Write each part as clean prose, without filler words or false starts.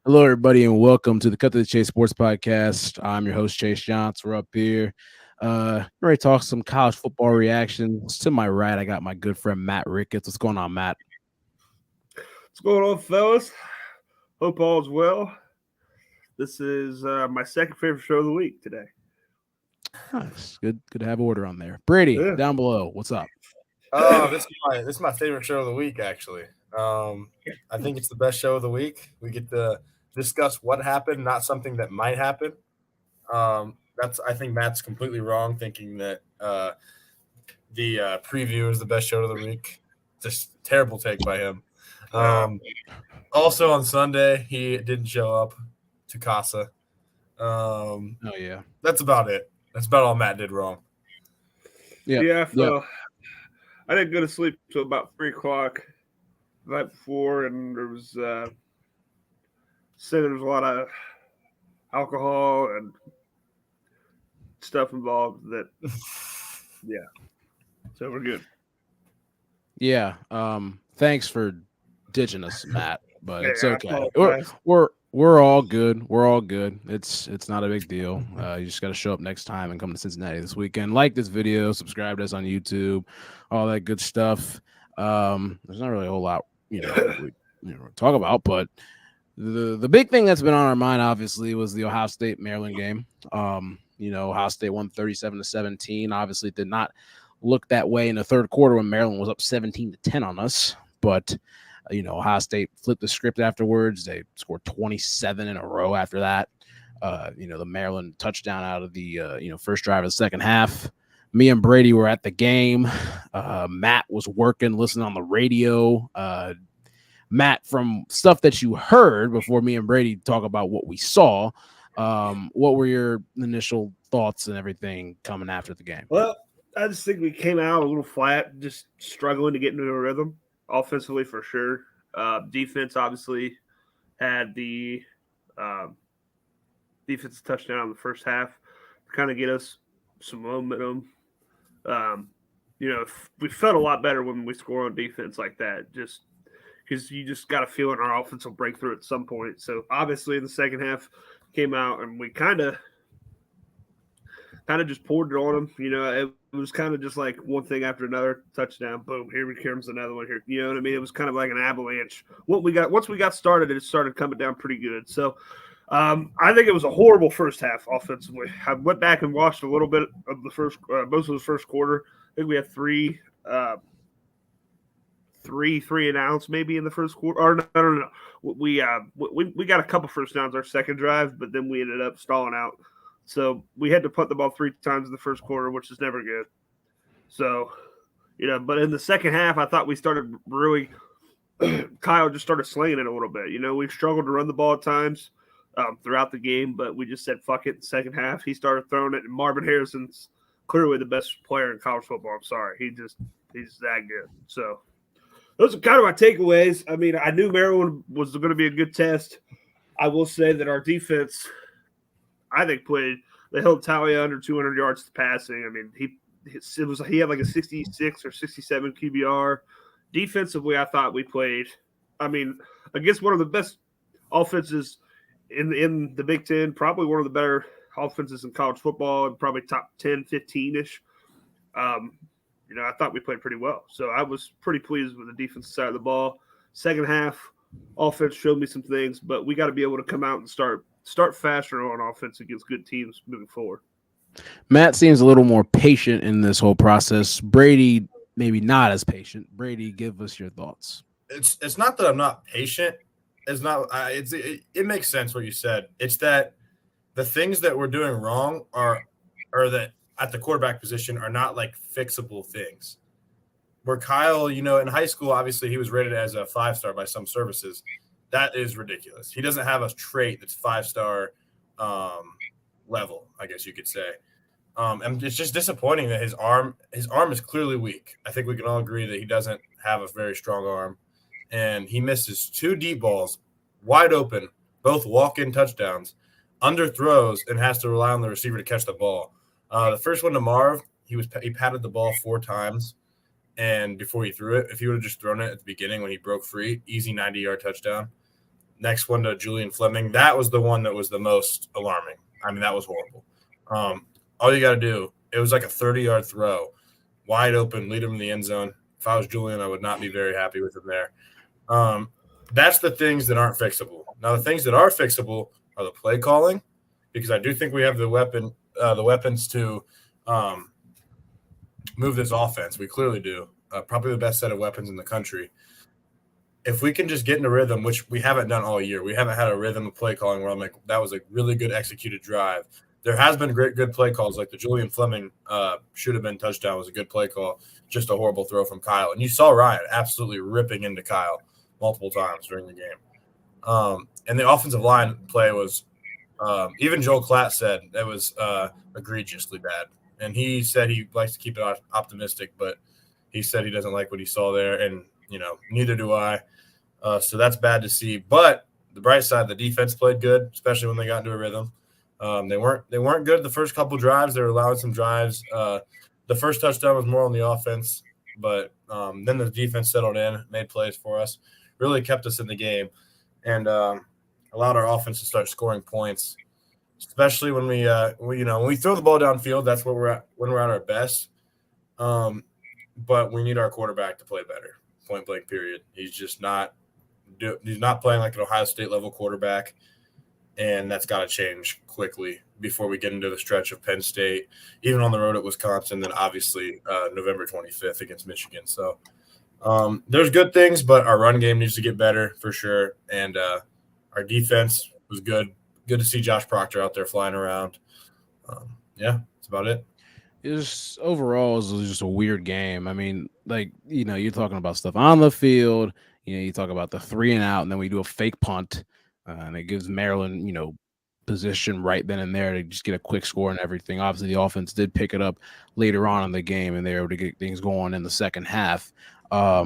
Hello, everybody, and welcome to the Cut to the Chase Sports Podcast. I'm your host, Chase Johnson. We're up here. Ready to talk some college football reactions. To my right, I got my good friend Matt Ricketts. What's going on, Matt? What's going on, fellas? Hope all's well. This is my second favorite show of the week today. Nice. Good to have order on there. Brady, Yeah. down below. What's up? This is my favorite show of the week, actually. I think it's the best show of the week. We get to discuss what happened, not something that might happen. I think Matt's completely wrong thinking that the preview is the best show of the week. Just a terrible take by him. Also on Sunday, he didn't show up to Casa. Oh yeah, That's about it. That's about all Matt did wrong. Yeah, I didn't go to sleep till about 3:00 the night before, and there was said there was a lot of alcohol and stuff involved. That so we're good. yeah. Thanks for ditching us, Matt. But it's Yeah, I okay. apologize. We're all good. We're all good. It's not a big deal. You just got to show up next time and come to Cincinnati this weekend. Like this video, subscribe to us on YouTube, all that good stuff. There's not really a whole lot, to talk about, but the big thing that's been on our mind, obviously, was the Ohio State Maryland game. Ohio State won 37-17. Obviously, did not look that way in the third quarter when Maryland was up 17-10 on us, but. Ohio State flipped the script afterwards. They scored 27 in a row after that. The Maryland touchdown out of the, first drive of the second half. Me and Brady were at the game. Matt was working, listening on the radio. Matt, from stuff that you heard before me and Brady talk about what we saw, what were your initial thoughts and everything coming after the game? Well, I just think we came out a little flat, just struggling to get into a rhythm. Offensively, for sure. Defense, obviously, had the defensive touchdown in the first half to kind of get us some momentum. We felt a lot better when we score on defense like that, just because you just got a feeling our offense will break through at some point. So, obviously, in the second half, came out and we kind of just poured it on them. It was kind of just like one thing after another, touchdown, boom, here comes another one here. You know what I mean? It was kind of like an avalanche. Once we got started, it started coming down pretty good. So I think it was a horrible first half offensively. I went back and watched a little bit of the first, most of the first quarter. I think we had three and outs maybe in the first quarter. Or no. We got a couple first downs our second drive, but then we ended up stalling out. So we had to punt the ball 3 times in the first quarter, which is never good. So, but in the second half, I thought we started really – Kyle just started slinging it a little bit. We struggled to run the ball at times throughout the game, but we just said, fuck it, in the second half. He started throwing it, and Marvin Harrison's clearly the best player in college football. I'm sorry. He's that good. So those are kind of my takeaways. I mean, I knew Maryland was going to be a good test. I will say that our defense – I think they held Talia under 200 yards to passing. I mean, he had like a 66 or 67 QBR. Defensively, I thought we played. I mean, against one of the best offenses in the Big Ten, probably one of the better offenses in college football, and probably top 10, 15-ish. I thought we played pretty well. So I was pretty pleased with the defensive side of the ball. Second half, offense showed me some things, but we got to be able to come out and start faster on offense against good teams moving forward. Matt seems a little more patient in this whole process. Brady, maybe not as patient. Brady, give us your thoughts. It's not that I'm not patient. It's not. It makes sense what you said. It's that the things that we're doing wrong are that at the quarterback position are not like fixable things. Where Kyle, in high school, obviously he was rated as a 5-star by some services. That is ridiculous. He doesn't have a trait that's 5-star level, I guess you could say. And it's just disappointing that his arm is clearly weak. I think we can all agree that he doesn't have a very strong arm. And he misses 2 deep balls, wide open, both walk-in touchdowns, underthrows, and has to rely on the receiver to catch the ball. The first one to Marv, he patted the ball 4 times. And before he threw it, if he would have just thrown it at the beginning when he broke free, easy 90-yard touchdown. next one to Julian Fleming. That was the one that was the most alarming. I mean, that was horrible. All you got to do, it was like a 30-yard throw, wide open, lead him in the end zone. If I was Julian, I would not be very happy with him there. That's the things that aren't fixable. Now, the things that are fixable are the play calling, because I do think we have the weapons to move this offense. We clearly do. Probably the best set of weapons in the country. If we can just get in a rhythm, which we haven't done all year, we haven't had a rhythm of play calling where I'm like, that was a really good executed drive. There has been good play calls, like the Julian Fleming should have been touchdown was a good play call, just a horrible throw from Kyle. And you saw Ryan absolutely ripping into Kyle multiple times during the game. And the offensive line play was even Joel Klatt said it was egregiously bad. And he said he likes to keep it optimistic, but he said he doesn't like what he saw there. And, neither do I. So that's bad to see. But the bright side, the defense played good, especially when they got into a rhythm. They weren't good the first couple drives. They were allowing some drives. The first touchdown was more on the offense, but then the defense settled in, made plays for us, really kept us in the game, and allowed our offense to start scoring points. Especially when when we throw the ball downfield, that's what we're at when we're at our best. But we need our quarterback to play better. Point blank. Period. He's just not. He's not playing like an Ohio State level quarterback, and that's got to change quickly before we get into the stretch of Penn State, even on the road at Wisconsin, then obviously November 25th against Michigan. So there's good things, but our run game needs to get better for sure, and our defense was good. Good to see Josh Proctor out there flying around. Yeah, that's about it. It was overall it was just a weird game. I mean, like, you're talking about stuff on the field. You talk about the 3 and out, and then we do a fake punt, and it gives Maryland, position right then and there to just get a quick score and everything. Obviously, the offense did pick it up later on in the game, and they were able to get things going in the second half. I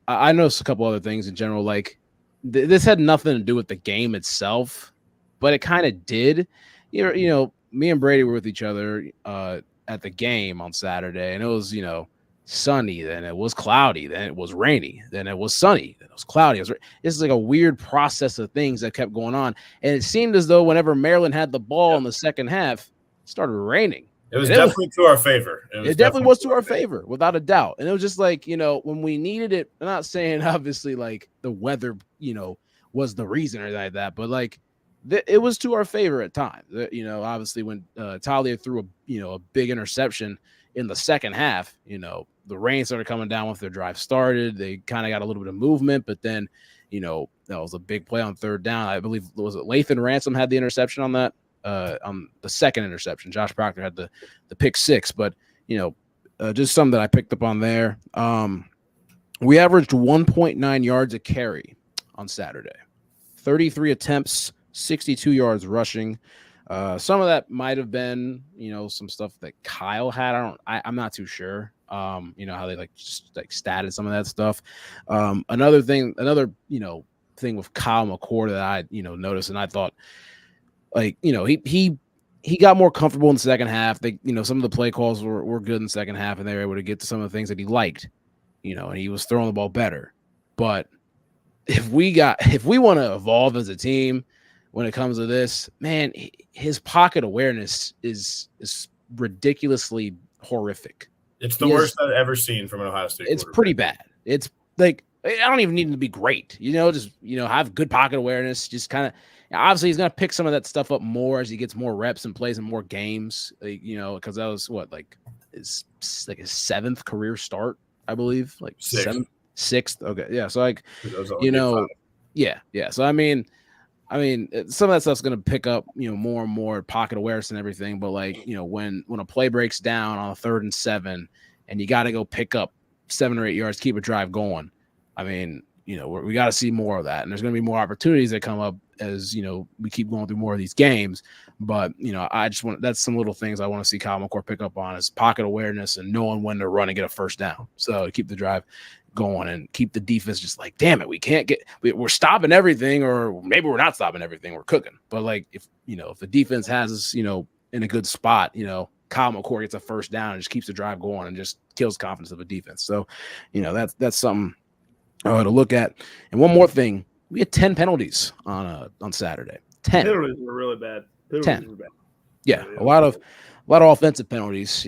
noticed a couple other things in general. Like, this had nothing to do with the game itself, but it kind of did. Me and Brady were with each other at the game on Saturday, and it was, sunny, then it was cloudy, then it was rainy, then it was sunny, then it was cloudy. This is like a weird process of things that kept going on, and it seemed as though whenever Maryland had the ball in the second half, it started raining. It was definitely to our favor. It definitely was to our favor, without a doubt. And it was just like, when we needed it, I'm not saying obviously like the weather, was the reason or anything like that, but like it was to our favor at times. Obviously when Talia threw a big interception in the second half, the rain started coming down once their drive started. They kind of got a little bit of movement, but then, that was a big play on third down. I believe, was it Lathan Ransom had the interception on that? On the second interception. Josh Proctor had the pick 6, but, just something that I picked up on there. We averaged 1.9 yards a carry on Saturday, 33 attempts, 62 yards rushing. Some of that might have been, some stuff that Kyle had. I'm not too sure. How they just statted some of that stuff. Another thing with Kyle McCord that I, noticed, and I thought, he got more comfortable in the second half. Some of the play calls were good in the second half, and they were able to get to some of the things that he liked, and he was throwing the ball better. But if we want to evolve as a team when it comes to this, man, his pocket awareness is ridiculously horrific. It's the worst I've ever seen from an Ohio State. It's pretty bad. It's like, I don't even need him to be great, just have good pocket awareness. Just kind of, obviously he's gonna pick some of that stuff up more as he gets more reps and plays in more games. Because that was his 7th career start, I believe, like 6th. Okay, yeah. So yeah. So I mean, some of that stuff's going to pick up, more and more pocket awareness and everything. But when a play breaks down on a 3rd and 7 and you got to go pick up 7 or 8 yards, keep a drive going. I mean, we got to see more of that. And there's going to be more opportunities that come up as, we keep going through more of these games. But, I just that's some little things I want to see Kyle McCord pick up on is pocket awareness and knowing when to run and get a first down. So keep the drive going and keep the defense just like, damn it, we're stopping everything, or maybe we're not stopping everything, we're cooking. But if the defense has us, in a good spot, Kyle McCord gets a first down and just keeps the drive going and just kills confidence of a defense. So, that's something to look at. And one more thing, We had 10 penalties on Saturday. 10. Penalties were really bad. 10. Were bad. Yeah, a lot of offensive penalties.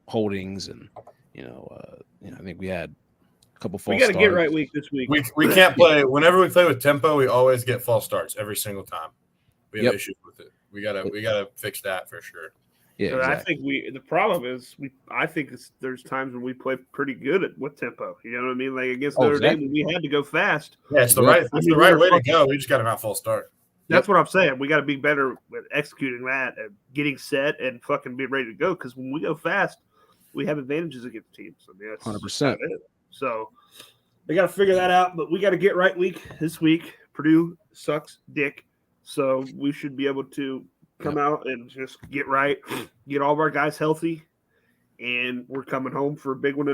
Holdings and I think we had a couple false. We got to starts. get right week this week. We can't play. Whenever we play with tempo, we always get false starts every single time. We have issues with it. We gotta fix that for sure. Yeah, But exactly. I think the problem is there's times when we play pretty good with tempo. You know what I mean? Like against Notre Dame, when we had to go fast. Yeah, it's the right way to go. We just got to not false start. That's what I'm saying. We got to be better at executing that and getting set and fucking be ready to go. Because when we go fast, we have advantages against teams. I mean, that's 100%. So they got to figure that out. But we got to get right this week. Purdue sucks dick. So we should be able to come out and just get right, get all of our guys healthy, and we're coming home for a big one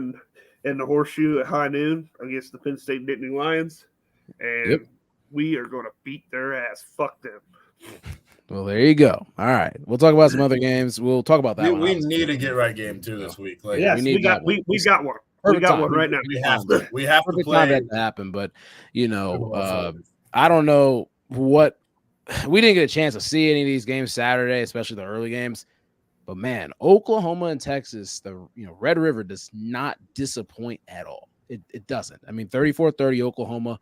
in the Horseshoe at high noon against the Penn State Nittany Lions, and we are going to beat their ass. Fuck them. Well, there you go. All right, we'll talk about some other games. We'll talk about that. We need a get right game too this week. Like, yes, we got one. We got one right now. We have to. We have to play. That to happen, but I don't know what. We didn't get a chance to see any of these games Saturday, especially the early games. But man, Oklahoma and Texas, the Red River does not disappoint at all. It doesn't. I mean, 34-30 Oklahoma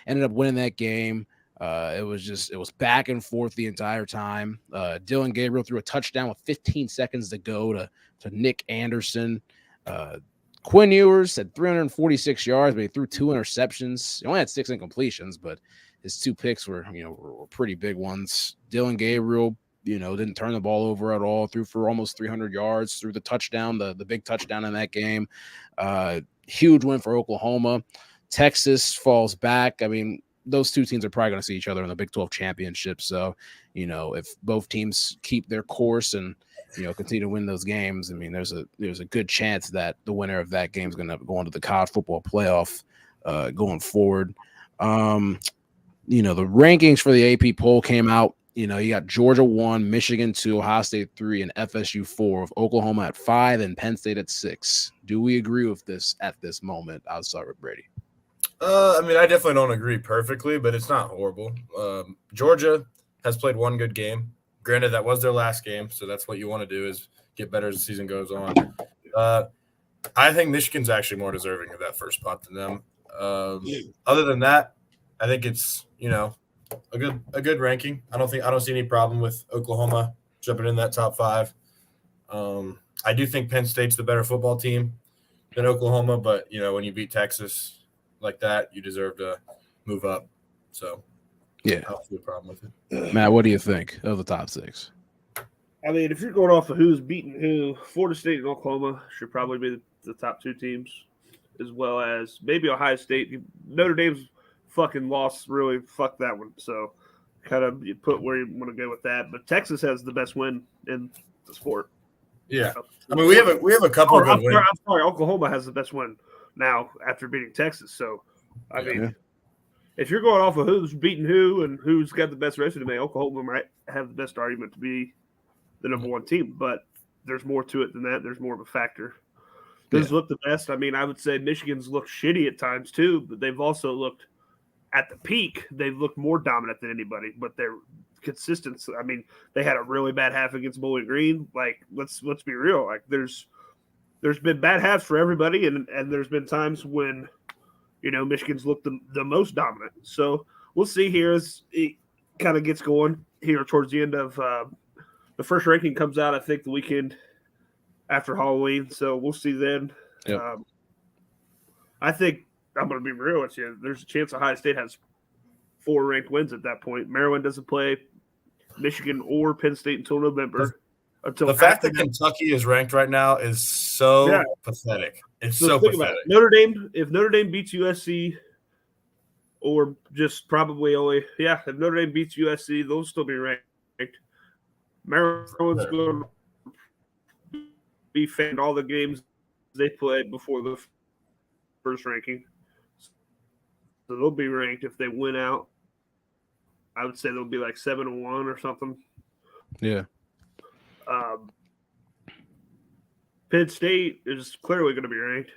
ended up winning that game. It was back and forth the entire time. Dillon Gabriel threw a touchdown with 15 seconds to go to Nick Anderson. Quinn Ewers had 346 yards, but he threw 2 interceptions. He only had 6 incompletions, but his 2 picks were pretty big ones. Dillon Gabriel, didn't turn the ball over at all. Threw for almost 300 yards. Threw the touchdown, the big touchdown in that game. Huge win for Oklahoma. Texas falls back. I mean, those two teams are probably going to see each other in the Big 12 championship. So, if both teams keep their course and continue to win those games, I mean, there's a good chance that the winner of that game is going to go into the college football playoff going forward. The rankings for the AP poll came out. You got Georgia 1, Michigan 2, Ohio State 3, and FSU 4, with Oklahoma at 5 and Penn State at 6. Do we agree with this at this moment? I'll start with Brady. I mean, I definitely don't agree perfectly, but it's not horrible. Georgia has played one good game. Granted, that was their last game, so that's what you want to do is get better as the season goes on. I think Michigan's actually more deserving of that first spot than them. Other than that, I think it's a good ranking. I don't see any problem with Oklahoma jumping in that top 5. I do think Penn State's the better football team than Oklahoma, but when you beat Texas like that, you deserve to move up. So yeah, I don't see a problem with it. Matt, what do you think of the top 6? I mean, if you're going off of who's beating who, Florida State and Oklahoma should probably be the top 2 teams, as well as maybe Ohio State. Notre Dame's fucking loss really fucked that one. So kind of you put where you want to go with that. But Texas has the best win in the sport. Yeah. I mean, we have a couple of good wins. I'm sorry, Oklahoma has the best win now after beating Texas. So, I mean, if you're going off of who's beating who and who's got the best resume, Oklahoma might have the best argument to be the number 1 team. But there's more to it than that. There's more of a factor. Does look the best. I mean, I would say Michigan's looked shitty at times too, but they've also looked at the peak. They've looked more dominant than anybody, but they're consistent. I mean, they had a really bad half against Bowling Green. Like, let's be real. Like, there's been bad halves for everybody, and there's been times when Michigan's looked the most dominant. So we'll see here as it kind of gets going here towards the end of the first ranking comes out. I think the weekend after Halloween. So we'll see then. Yep. I think I'm going to be real with you. There's a chance Ohio State has 4 ranked wins at that point. Maryland doesn't play Michigan or Penn State until November. The fact that Kentucky is ranked right now is so pathetic. It's so pathetic. If Notre Dame beats USC, or just probably only if Notre Dame beats USC, they'll still be ranked. Maryland's going to be fanned all the games they played before the first ranking. So they'll be ranked if they win out. I would say they'll be like 7-1 or something. Yeah. Penn State is clearly going to be ranked.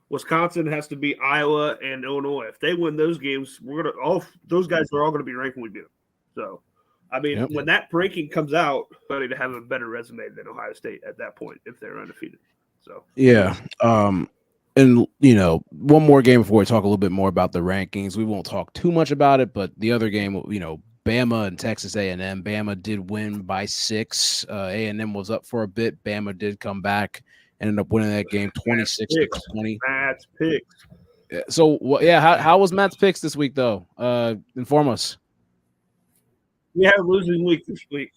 Wisconsin has to beat Iowa and Illinois. If they win those games, those guys are all gonna be ranked when we beat them. So, I mean, Yep. when that ranking comes out, they're going to have a better resume than Ohio State at that point if they're undefeated. So Yeah. And one more game before we talk a little bit more about the rankings. We won't talk too much about it, but the other game, Bama and Texas A&M. Bama did win by 6. A&M was up for a bit. Bama did come back, ended up winning that game 26-20. Matt's picks. So, how was Matt's picks this week, though? Inform us. We had a losing week this week.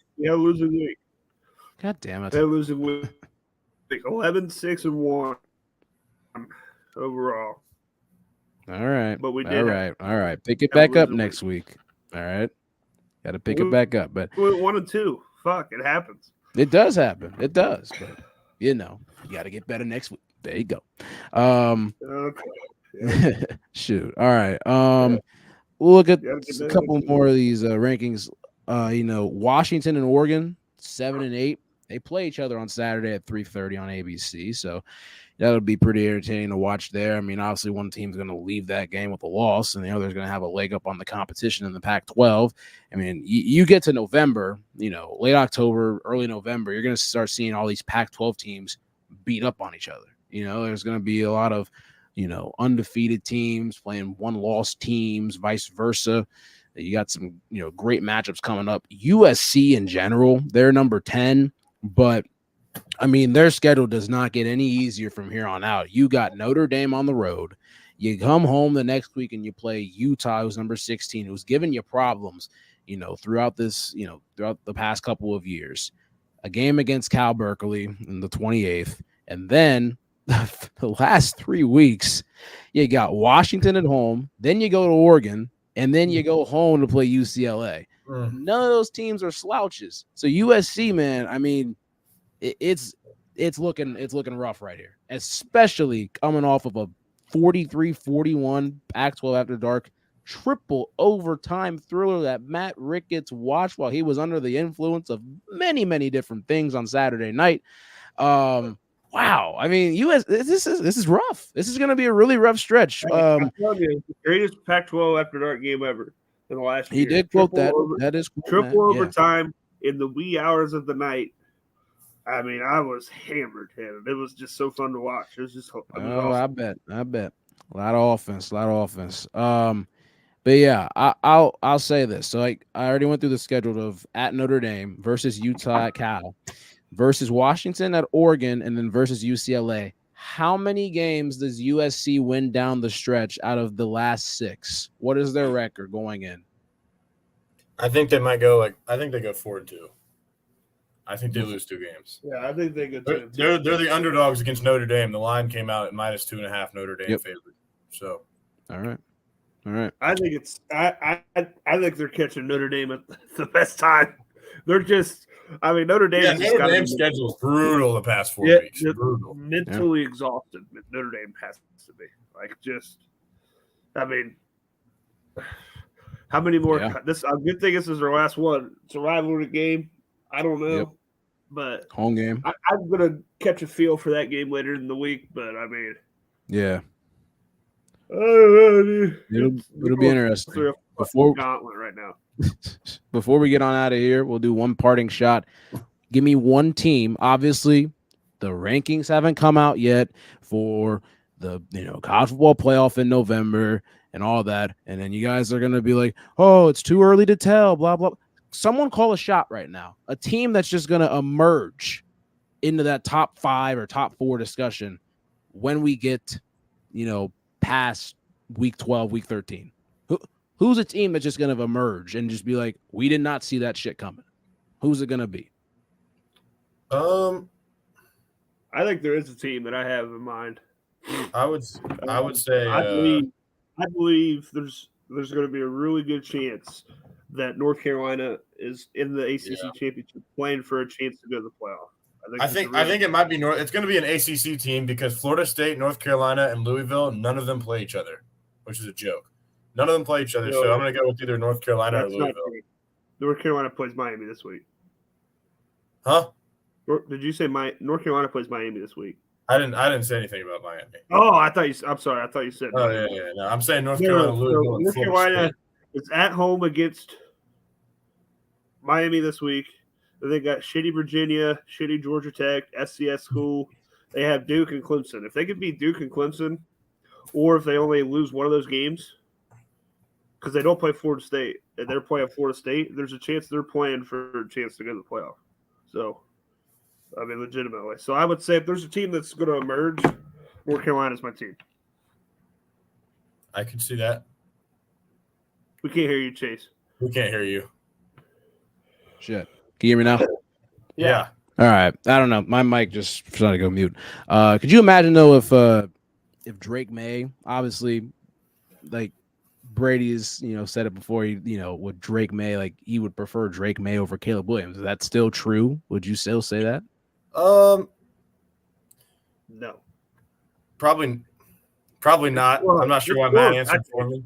God damn it. We had a losing week. 11-6-1 overall. All right. But we did. All right. Pick it back up next week. All right. Got to pick it back up. But we went 1-2. Fuck, it happens. It does happen. It does. But, you got to get better next week. There you go. Okay. Shoot. All right. We'll look at a couple more of these rankings. Washington and Oregon, 7 and 8. They play each other on Saturday at 3:30 on ABC. So that'll be pretty entertaining to watch there. I mean, obviously one team's going to leave that game with a loss, and the other's going to have a leg up on the competition in the Pac-12. I mean, you get to November, late October, early November, you're going to start seeing all these Pac-12 teams beat up on each other. There's going to be a lot of, undefeated teams playing one-loss teams, vice versa. You got some, great matchups coming up. USC in general, they're number 10, but I mean, their schedule does not get any easier from here on out. You got Notre Dame on the road. You come home the next week and you play Utah, who's number 16, who's given you problems, throughout throughout the past couple of years. A game against Cal Berkeley in the 28th. And then the last 3 weeks, you got Washington at home. Then you go to Oregon. And then you go home to play UCLA. None of those teams are slouches. So USC, man, I mean, it's looking rough right here, especially coming off of a 43-41 Pac-12 After Dark triple overtime thriller that Matt Ricketts watched while he was under the influence of many, many different things on Saturday night. Wow, I mean, this is rough. This is going to be a really rough stretch. I'm telling you, the greatest Pac-12 After Dark game ever in the last year. He did quote that. That is cool, triple overtime in the wee hours of the night. I mean, I was hammered. It was just so fun to watch. It was just. Awesome. I bet. A lot of offense. But yeah, I'll say this. So I already went through the schedule of at Notre Dame versus Utah at Cal, versus Washington at Oregon, and then versus UCLA. How many games does USC win down the stretch out of the last 6? What is their record going in? I think they might go I think they go 4-2. I think they lose 2 games. Yeah, I think they go 2. They're the underdogs against Notre Dame. The line came out at -2.5 Notre Dame favorite. So, all right. I think it's I think they're catching Notre Dame at the best time. They're just. I mean, Notre Dame. Yeah, Notre Dame's schedule is brutal the past 4 weeks. Brutal. Mentally exhausted. Notre Dame has to be I mean, how many more? Yeah. This a good thing. This is their last one. It's a rivalry game. I don't know, but home game. I'm gonna catch a feel for that game later in the week. But I mean, yeah, it'll be interesting. Gauntlet right now. Before we get on out of here, we'll do one parting shot. Give me one team. Obviously, the rankings haven't come out yet for the college football playoff in November and all that. And then you guys are gonna be like, "Oh, it's too early to tell." Blah blah. Someone call a shot right now. A team that's just gonna emerge into that top 5 or top 4 discussion when we get, past week 12, week 13. Who's a team that's just going to emerge and just be like, we did not see that shit coming? Who's it going to be? I think there is a team that I have in mind. I would say I believe there's going to be a really good chance that North Carolina is in the ACC championship playing for a chance to go to the playoff. I think it might be It's going to be an ACC team because Florida State, North Carolina, and Louisville, none of them play each other, which is a joke. None of them play each other, so I'm going to go with either North Carolina or Louisville. North Carolina plays Miami this week. Huh? Did you say North Carolina plays Miami this week? I didn't say anything about Miami. Oh, I thought you. I'm sorry. I thought you said. Oh yeah. No, I'm saying North No, Carolina so losing. North Carolina is at home against Miami this week. They got shitty Virginia, shitty Georgia Tech, SCS school. They have Duke and Clemson. If they could beat Duke and Clemson, or if they only lose one of those games, because they don't play Florida State, and they're playing Florida State, there's a chance they're playing for a chance to go to the playoff. So, I mean, legitimately. So I would say if there's a team that's going to emerge, North Carolina's my team. I can see that. We can't hear you, Chase. We can't hear you. Shit. Can you hear me now? Yeah. All right. I don't know. My mic just decided to go mute. Could you imagine though if Drake May, obviously, like Brady has said it before, with Drake May, like he would prefer Drake May over Caleb Williams. Is that still true? Would you still say that? No. Probably not. Well, I'm not sure why Matt answered for me.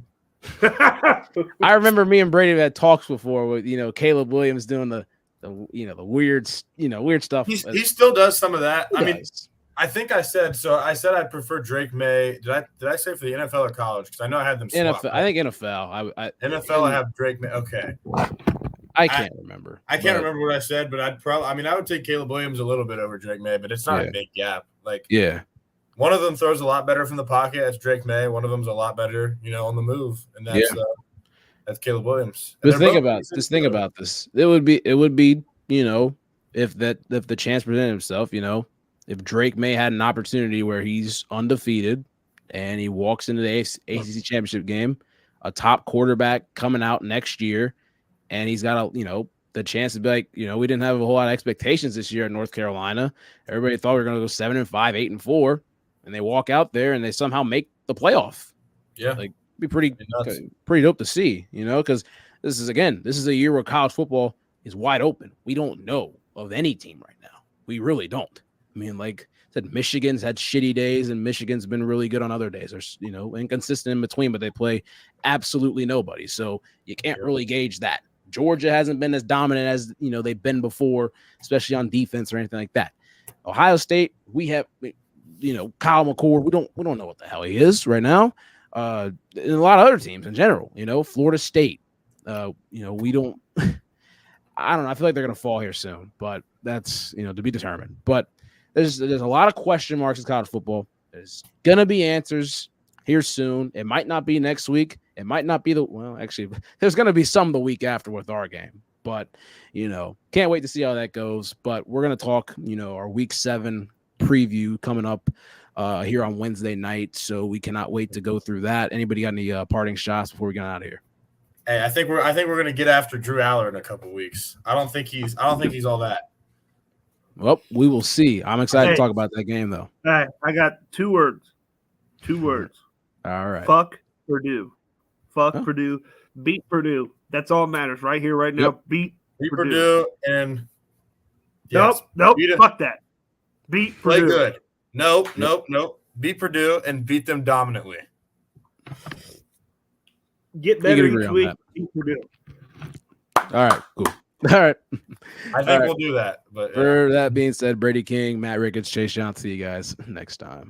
I remember me and Brady have had talks before with Caleb Williams doing the weird stuff. He still does some of that. He I mean, does. I think I said so. I said I prefer Drake May. Did I say for the NFL or college? Because I know I had them swapped. NFL. I think NFL. NFL. I have Drake May. Okay. I can't remember. I can't remember what I said, but I would take Caleb Williams a little bit over Drake May, but it's not a big gap. Like, yeah, one of them throws a lot better from the pocket. That's Drake May. One of them's a lot better, on the move, and that's Caleb Williams. Just think about this. It would be, if the chance presented himself, if Drake May had an opportunity where he's undefeated and he walks into the ACC championship game, a top quarterback coming out next year, and he's got the chance to be like, we didn't have a whole lot of expectations this year at North Carolina. Everybody thought we were going to go 7-5, 8-4, and they walk out there and they somehow make the playoff. Yeah, like be pretty dope to see, because this is a year where college football is wide open. We don't know of any team right now. We really don't. I mean, like I said, Michigan's had shitty days and Michigan's been really good on other days. There's, inconsistent in between, but they play absolutely nobody. So you can't really gauge that. Georgia hasn't been as dominant as, they've been before, especially on defense or anything like that. Ohio State, we have, Kyle McCord. We don't know what the hell he is right now. And a lot of other teams in general, Florida State, we don't, I don't know. I feel like they're going to fall here soon, but that's, to be determined. But there's a lot of question marks in college football. There's going to be answers here soon. It might not be next week. It might not be actually, there's going to be some the week after with our game. But, can't wait to see how that goes. But we're going to talk, our week 7 preview coming up here on Wednesday night. So we cannot wait to go through that. Anybody got any parting shots before we get out of here? Hey, I think we're going to get after Drew Aller in a couple weeks. I don't think he's all that. Well, we will see. I'm excited to talk about that game, though. All right, I got 2 words. 2 words. All right. Fuck Purdue. Fuck Purdue. Beat Purdue. That's all that matters right here, right now. Yep. Beat Purdue and nope. Fuck that. Beat Purdue. Play good. Nope. Beat Purdue and beat them dominantly. Get better each week. Beat Purdue. All right, cool. All right. I think we'll do that. But for that being said, Brady King, Matt Ricketts, Chase Young. See you guys next time.